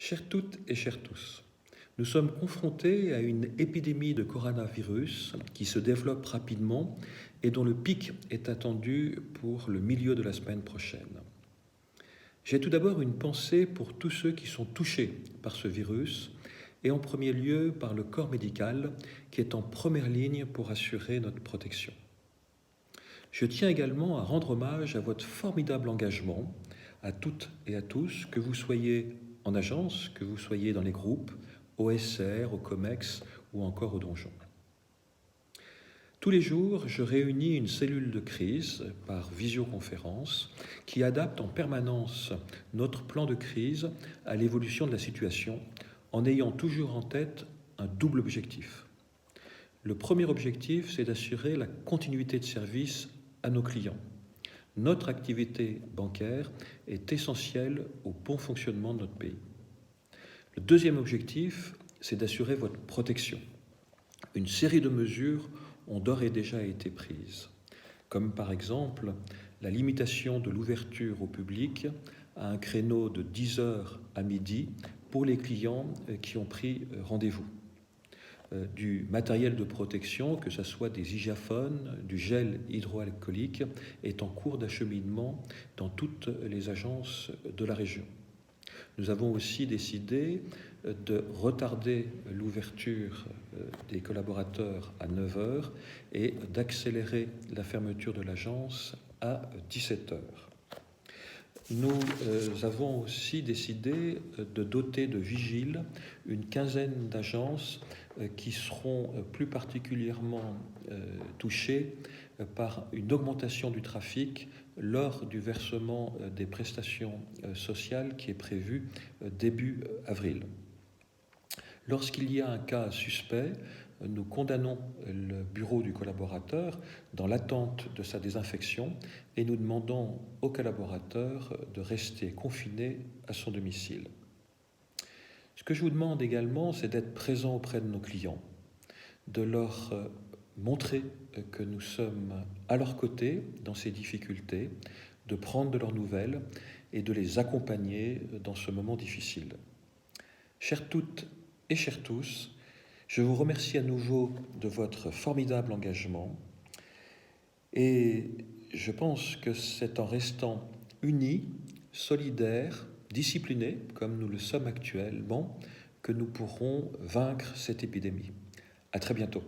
Chères toutes et chers tous, nous sommes confrontés à une épidémie de coronavirus qui se développe rapidement et dont le pic est attendu pour le milieu de la semaine prochaine. J'ai tout d'abord une pensée pour tous ceux qui sont touchés par ce virus et en premier lieu par le corps médical qui est en première ligne pour assurer notre protection. Je tiens également à rendre hommage à votre formidable engagement, à toutes et à tous, que vous soyez en agence, que vous soyez dans les groupes, au SR, au COMEX ou encore au donjon. Tous les jours, je réunis une cellule de crise par visioconférence qui adapte en permanence notre plan de crise à l'évolution de la situation en ayant toujours en tête un double objectif. Le premier objectif, c'est d'assurer la continuité de service à nos clients. Notre activité bancaire est essentielle au bon fonctionnement de notre pays. Le deuxième objectif, c'est d'assurer votre protection. Une série de mesures ont d'ores et déjà été prises, comme par exemple la limitation de l'ouverture au public à un créneau de 10h à midi pour les clients qui ont pris rendez-vous. Du matériel de protection, que ce soit des hygiaphones, du gel hydroalcoolique, est en cours d'acheminement dans toutes les agences de la région. Nous avons aussi décidé de retarder l'ouverture des collaborateurs à 9h et d'accélérer la fermeture de l'agence à 17h. Nous avons aussi décidé de doter de vigiles une quinzaine d'agences qui seront plus particulièrement touchées par une augmentation du trafic lors du versement des prestations sociales qui est prévu début avril. Lorsqu'il y a un cas suspect, nous condamnons le bureau du collaborateur dans l'attente de sa désinfection et nous demandons au collaborateur de rester confiné à son domicile. Ce que je vous demande également, c'est d'être présent auprès de nos clients, de leur montrer que nous sommes à leur côté dans ces difficultés, de prendre de leurs nouvelles et de les accompagner dans ce moment difficile. Chères toutes et chers tous, je vous remercie à nouveau de votre formidable engagement et je pense que c'est en restant unis, solidaires, disciplinés, comme nous le sommes actuellement, que nous pourrons vaincre cette épidémie. À très bientôt.